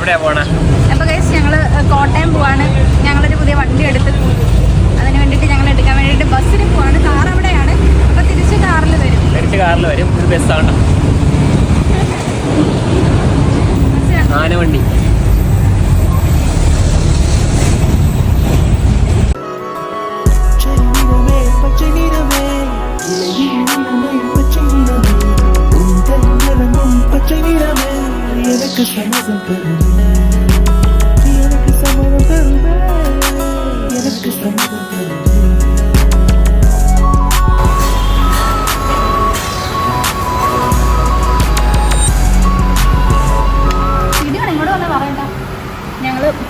എവിടെയാ പോണേ? അപ്പോൾ ഗൈസ് ഞങ്ങൾ കോട്ടയം പോവാണ്. ഞങ്ങളൊരു പുതിയ വണ്ടി എടുത്ത് അതിന് വേണ്ടിയിട്ട് ഞങ്ങൾ എടുക്കാൻ വേണ്ടിയിട്ട് ബസ്സിന് പോവാണ്. കാർ അവിടെയാണ്. അപ്പോൾ തിരിച്ച് കാറിൽ വരും. ഇത് ബസ്സാണ്. ആനവണ്ടി.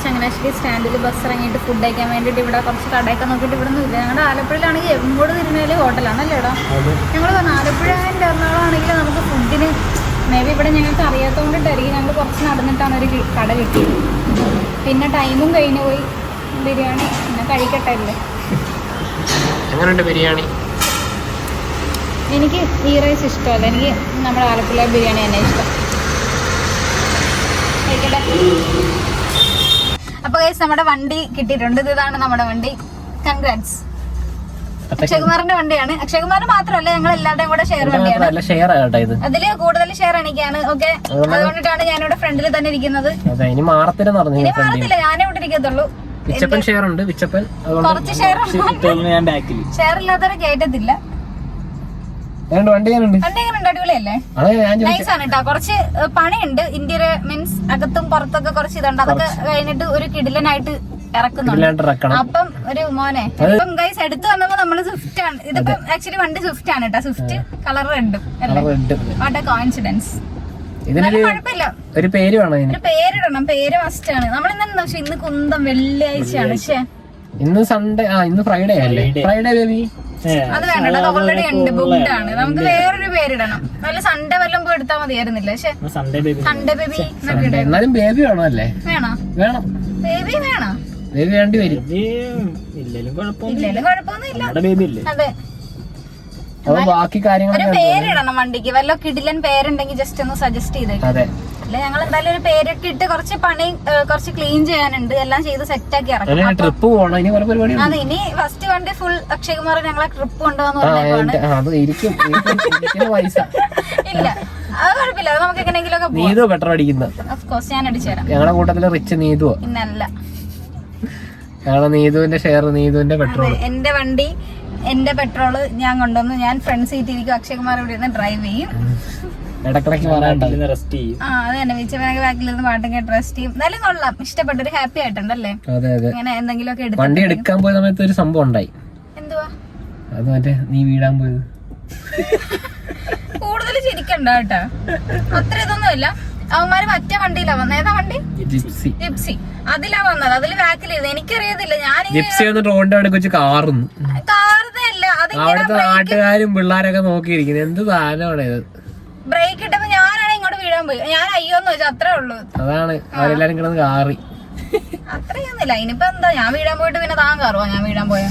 ചങ്ങനാശ്ശേരി സ്റ്റാൻഡിൽ ബസ് ഇറങ്ങിയിട്ട് ഫുഡ് കഴിക്കാൻ വേണ്ടിയിട്ട് ഇവിടെ കുറച്ച് കടയൊക്കെ നോക്കിയിട്ട് ഇവിടെ ഒന്നും ഇല്ല. ഞങ്ങളുടെ ആലപ്പുഴയിലാണെങ്കിൽ എങ്ങോട്ട് തിരുന്നാലും ഹോട്ടലാണല്ലേ ഇവിടെ. ഞങ്ങൾ പറഞ്ഞു ആലപ്പുഴ ആൻഡ് എറണാകുളം ആണെങ്കിൽ നമുക്ക് ഫുഡിന് മേ ബി ഇവിടെ ഞങ്ങൾക്ക് അറിയാത്തതുകൊണ്ടിട്ടായിരിക്കും ഞങ്ങൾ കുറച്ച് നടന്നിട്ടാണ് ഒരു കട കിട്ടിയത്. പിന്നെ ടൈമും കഴിഞ്ഞു പോയി. ബിരിയാണി പിന്നെ കഴിക്കട്ടെ അല്ലേ. എങ്ങനെയുണ്ട് ബിരിയാണി? എനിക്ക് ഈ റൈസ് ഇഷ്ടമല്ല. എനിക്ക് നമ്മുടെ ആലപ്പുഴ ബിരിയാണി തന്നെ ഇഷ്ടം. കഴിക്കട്ടെ. അപ്പൊ ഗൈസ് നമ്മുടെ വണ്ടി കിട്ടിയിട്ടുണ്ട്. ഇതാണ് നമ്മുടെ വണ്ടി. കൺഗ്രാറ്റ്സ്. അക്ഷയകുമാറിന്റെ വണ്ടിയാണ്. അക്ഷയകുമാറിന് മാത്രമല്ല ഞങ്ങൾ എല്ലാവരുടെയും കൂടെ ഷെയർ വണ്ടിയാണ്. അതില് കൂടുതൽ ഷെയർ എനിക്കാണ്. ഓക്കെ, അതുകൊണ്ടിട്ടാണ് ഞാനിവിടെ ഫ്രണ്ടിൽ തന്നെ ഇരിക്കുന്നത്. ഇനി മാറത്തില്ല, ഞാനേ ഇവിടെ ഇരിക്കത്തുള്ളൂ. കുറച്ച് ഷെയർ ഇല്ലാത്തവരെ കേട്ടത്തില്ല. അടിപൊളിയല്ലേ? നൈസാണ് കേട്ടോ. കുറച്ച് പണിയുണ്ട്. ഇന്റീരിയർ മീൻസ് അകത്തും പുറത്തൊക്കെ കുറച്ച് ഇതുണ്ട്. അതൊക്കെ കഴിഞ്ഞിട്ട് ഒരു കിടിലനായിട്ട് ഇറക്കുന്നുണ്ട്. അപ്പം ഒരു മോനെ ഇപ്പം ഗൈസ് എടുത്തു വന്നപ്പോ നമ്മള് സ്വിഫ്റ്റ് ആണ്. ഇതിപ്പം ആക്ച്വലി വണ്ടി സ്വിഫ്റ്റ് ആണ് കേട്ടോ. സ്വിഫ്റ്റ് കളർ റെഡും. What A coincidence. കുഴപ്പമില്ല. ഒരു പേരിടണം. പേര് മസ്റ്റ് ആണ്. നമ്മളിന്ന് പക്ഷെ ഇന്ന് കുന്തം വെള്ളിയാഴ്ചയാണ്. പക്ഷേ ഇന്ന് സൺഡേ. ഇന്ന് ഫ്രൈഡേ അല്ലേ? ഫ്രൈഡേ ബേബി അത് വേണ്ട. അത് ഓൾറെഡി ഉണ്ട്, ബുക്ക്ഡ് ആണ്. നമുക്ക് വേറൊരു പേരിടണം. നല്ല സൺഡേ വല്ലതും പോയി എടുത്താൽ മതിയായിരുന്നില്ല. പക്ഷെ സൺഡേ ബേബി എന്നാലും ബേബി വേണോ? അല്ലേ? വേണം. ബേബി വേണോ? ബേബി വേണ്ടി വരും. ഇല്ലെങ്കിലും കുഴപ്പമൊന്നുമില്ല. അതെ, ബാക്കി കാര്യങ്ങൾ ഒരു പേരിടണം വണ്ടിക്ക്. വല്ല കിടിലൻ പേരുണ്ടെങ്കിൽ ജസ്റ്റ് ഒന്ന് സജസ്റ്റ് ചെയ്തേക്കും. അല്ലെ ഞങ്ങൾ എന്തായാലും ഒരു പേരൊക്കെ ഇട്ട് കുറച്ച് പണി കുറച്ച് ക്ലീൻ ചെയ്യാനുണ്ട്. എല്ലാം ചെയ്ത് സെറ്റ് ആക്കി ഇറങ്ങും. ട്രിപ്പ് പോകണം. അതെ, ഇനി ഫസ്റ്റ് വണ്ടി ഫുൾ അക്ഷയകുമാർ ഞങ്ങളെ ട്രിപ്പ് കൊണ്ടുപോകാന്ന് പറഞ്ഞേക്കാണ്. ഇല്ല, അത് കുഴപ്പമില്ല. അത് നമുക്ക് എങ്ങനെയെങ്കിലും ഒക്കെ നീതു പെട്രോൾ അടിക്കുന്നത്. ഓഫ് കോഴ്സ് ഞാൻ അടിച്ചു തരാം. ഞങ്ങളുടെ കൂട്ടത്തില് റിച്ച് നീതു. ഇന്നല്ല, ഞങ്ങളെ നീതുവിന്റെ ഷെയർ, നീതുവിന്റെ പെട്രോൾ. എന്റെ വണ്ടി, എന്റെ പെട്രോള് ഞാൻ കൊണ്ടുവന്നു. ഞാൻ ഫ്രണ്ട് സീറ്റ് ഇരിക്കും. അക്ഷയകുമാർ ഇവിടെ നിന്ന് ഡ്രൈവ് ചെയ്യും. ഇടക്കിടക്ക് റെസ്റ്റ് ചെയ്യും. അത് തന്നെ, വിച്ചവനൊക്കെ ബാക്കിലിരുന്ന് പാട്ടും കേട്ട് റെസ്റ്റ് ചെയ്യും. എന്നാലും കൊള്ളാം, ഇഷ്ടപ്പെട്ടു. ഒരു ഹാപ്പി ആയിട്ടുണ്ടല്ലേ? അങ്ങനെ എന്തെങ്കിലുമൊക്കെ വണ്ടി എടുക്കാൻ പോയ സമയത്ത് ഒരു സംഭവം ഉണ്ടായി. എന്തുവാ അത്? മറ്റേ നീ വീടാൻ പോയത്. കൂടുതൽ ചിരിക്കണ്ട കേട്ടോ. അത്ര ഇതൊന്നുമില്ല. അവന്മാര് മറ്റേ വണ്ടിയിലാ വന്നത്. ഏതാ വണ്ടി? ജിപ്സി. അതിലാ വന്നത്. അതില് ബാക്കിലിരുന്ന് എനിക്കറിയത്തില്ല. അവിടുത്തെ നാട്ടുകാരും പിള്ളേരൊക്കെ നോക്കിയിരിക്കുന്നു. എന്ത് സാധനമാണ് ഇത്? ബ്രേക്ക് ഇട്ടപ്പോ ഞാനാണ് ഇങ്ങോട്ട് വീഴാൻ പോയി. ഞാൻ അയ്യോന്ന് വെച്ചാൽ അത്രേ ഉള്ളൂ. അതാണ് അവരെല്ലാരും കിടന്ന് കാറി. അത്രയൊന്നുമില്ല. ഇനിയിപ്പോ എന്താ, ഞാൻ വീഴാൻ പോയിട്ട് പിന്നെ താൻ കാറുവാ? ഞാൻ വീഴാൻ പോയാ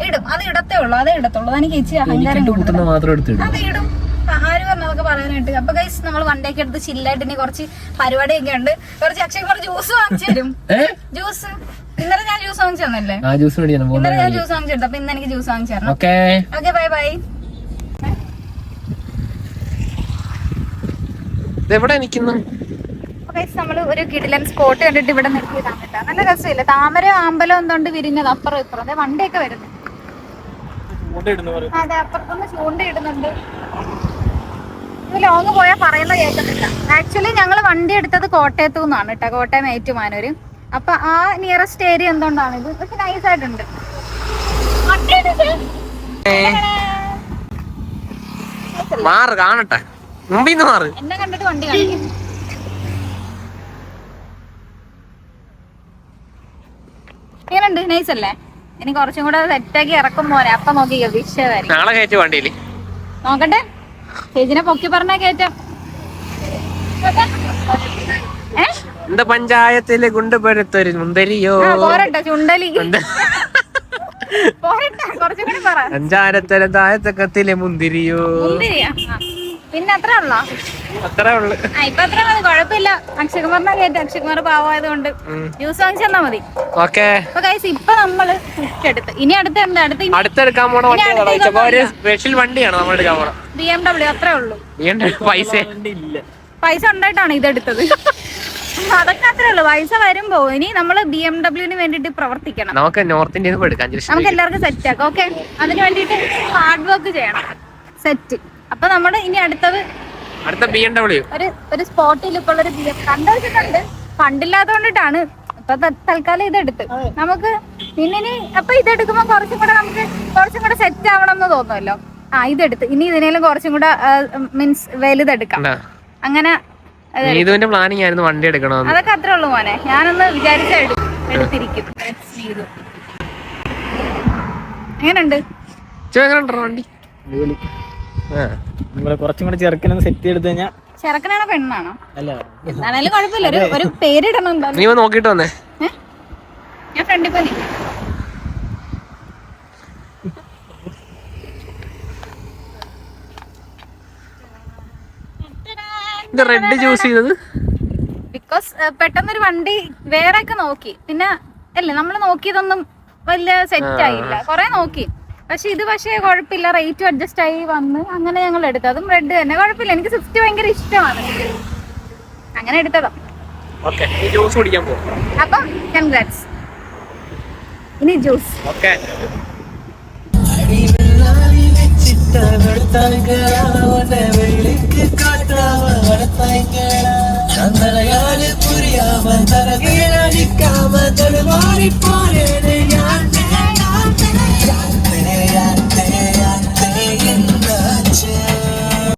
ഇടും. അത് ഇടത്തേ ഉള്ളൂ. അതേ ഇടത്തുള്ളൂ. എനിക്ക് ഇച്ചി അഹങ്കാരം അത് ഇടും. ആര് പറഞ്ഞതൊക്കെ പറയാനായിട്ട്. അപ്പൊ ഗൈസ് നമ്മൾ വണ്ടിയൊക്കെ എടുത്ത് ചില്ലായിട്ട് ഇനി കുറച്ച് പരിപാടിയൊക്കെ ഉണ്ട്. കുറച്ച് അക്ഷയകുമാർ ജ്യൂസ് വാങ്ങിച്ചു തരും. ജ്യൂസ് ഇന്നലെ ഞാൻ ജ്യൂസ് വാങ്ങിച്ചു തന്നല്ലേ? ഇന്നലെ ഞാൻ ജ്യൂസ് വാങ്ങിച്ചെടുത്തു. അപ്പൊ ഇന്ന് എനിക്ക് ജ്യൂസ് വാങ്ങിച്ചു തരണം. Okay, bye bye. നമ്മള് ഒരു കിടിലൻ സ്പോട്ട് കണ്ടിട്ട് ഇവിടെ നിർത്തിയതാണ് കേട്ടോ. നല്ല രസമില്ല? താമര ആമ്പലം എന്തുകൊണ്ട് വിരിഞ്ഞത് അപ്പുറം ഇപ്പുറം. അതെ, വണ്ടിയൊക്കെ വരുന്നത്. അതെ, അപ്പുറത്തൊന്ന് ചൂണ്ടയിടുന്നുണ്ട്. ലോങ് പോയാൽ പറയുന്ന കേൾക്കുന്നില്ല. ആക്ച്വലി ഞങ്ങൾ വണ്ടി എടുത്തത് കോട്ടയത്തു നിന്നാണ് കേട്ടോ. കോട്ടയം ഏറ്റുമാനൂര്. അപ്പൊ ആ നിയറസ്റ്റ് ഏരിയ എന്തുകൊണ്ടാണ് ഇത്. പക്ഷെ നൈസായിട്ടുണ്ട്. എന്നെ കണ്ടിട്ട് വണ്ടി കാണിക്കും. എങ്ങനെയുണ്ട്? നൈസ് അല്ലേ? ഇനി കുറച്ചും കൂടെ സെറ്റാക്കി ഇറക്കും പോലെ. അപ്പൊ നോക്കിക്കോ, വിഷയമായിരിക്കും. നോക്കട്ടെ, ചേച്ചിനെ പൊക്കി പറഞ്ഞാ കേറ്റാം. പഞ്ചായത്തിലെ ഗുണ്ടപുരത്തൊരു മുന്തിരിയോ. പോരട്ടെ, ചുണ്ടലി പോരട്ടെ, കുറച്ചും കൂടി പറ. പഞ്ചായത്തിലെ താഴത്തക്കത്തിലെ മുന്തിരിയോ. മുന്തിരിയാ? പിന്നെ അത്ര ഉള്ളോ? അത്രേ ഉള്ളു. ഇപ്പൊ അത്ര മതി, കുഴപ്പമില്ല. അക്ഷയകുമാറിനെ കയറ്റി, അക്ഷയകുമാർ പാവമായതുകൊണ്ട് ജ്യൂസ് വാങ്ങിച്ചു തന്നാ മതി. ഓക്കെ. ഇപ്പൊ നമ്മള് എടുത്ത് ഇനി അടുത്തെടുക്കാൻ പോണ സ്പെഷ്യൽ വണ്ടിയാണ് നമ്മൾ എടുക്കാൻ പോണ. BMW. അത്രേ ഉള്ളൂ. പൈസ ഉണ്ടായിട്ടാണ് ഇതെടുത്തത്. അതൊക്കെ അത്രേ ഉള്ളൂ. പൈസ വരുമ്പോ ഇനി നമ്മള് BMW വേണ്ടിട്ട് പ്രവർത്തിക്കണം. നമുക്ക് നോർത്ത് ഇന്ത്യയിൽ എടുക്കാം. നമുക്ക് എല്ലാവർക്കും സെറ്റ് ആക്കാം. ഓക്കെ, അതിന് വേണ്ടിട്ട് ഹാർഡ് വർക്ക് ചെയ്യണം. സെറ്റ്. അപ്പൊ നമ്മള് ഇനി അടുത്ത BMW ഒരു സ്പോട്ടിൽ ഇപ്പോൾ ഒരു കണ്ടുവച്ചിട്ടുണ്ട്. ഫണ്ടില്ലാത്തോണ്ടിട്ടാണ് ഇപ്പൊ തൽക്കാലം ഇതെടുത്ത്. നമുക്ക് പിന്നെ അപ്പൊ ഇതെടുക്കുമ്പോ കുറച്ചും കൂടെ സെറ്റ് ആവണം എന്ന് തോന്നുമല്ലോ. ഇതെടുത്ത് ഇനി ഇതിനേലും കുറച്ചും കൂടെ മീൻസ് വലുതെടുക്കാം. അങ്ങനെ പ്ലാനിങ് ആയിരുന്നു വണ്ടി എടുക്കണം. അതൊക്കെ അത്രേ ഉള്ളൂ മോനെ. ഞാനൊന്ന് വിചാരിച്ച എടുത്തിരിക്കും. എങ്ങനെയുണ്ട് വണ്ടി? കുറച്ചും കൂടെ ചെറുക്കനൊന്ന് സെറ്റ് എടുത്തു കഴിഞ്ഞാൽ. ചെറുക്കനാണോ പെണ്ണാണോ? എന്താണേലും കുഴപ്പമില്ല, ഒരു പേരിടണം. നീ നോക്കിട്ട് വന്നേ. ഞാൻ ഫ്രണ്ടിൽ പോയി. റെഡ് ചൂസ് ചെയ്തത് ബിക്കോസ് പെട്ടെന്നൊരു വണ്ടി വേറെ ഒക്കെ നോക്കി. പിന്നെ അല്ലേ നമ്മള് നോക്കിയതൊന്നും വലിയ സെറ്റ് ആയില്ല. കൊറേ നോക്കി, പക്ഷെ കുഴപ്പമില്ല. റേറ്റും അഡ്ജസ്റ്റ് ആയി വന്ന് അങ്ങനെ ഞങ്ങൾ എടുത്തത്. അതും റെഡ് തന്നെ, കുഴപ്പമില്ല. എനിക്ക് സ്വിഫ്റ്റ് ഭയങ്കര ഇഷ്ടമാണ്, അങ്ങനെ എടുത്തതാ. അപ്പം കൺഗ്രാറ്റ്സ്. ഇനി ജ്യൂസ്. പുരിയാമ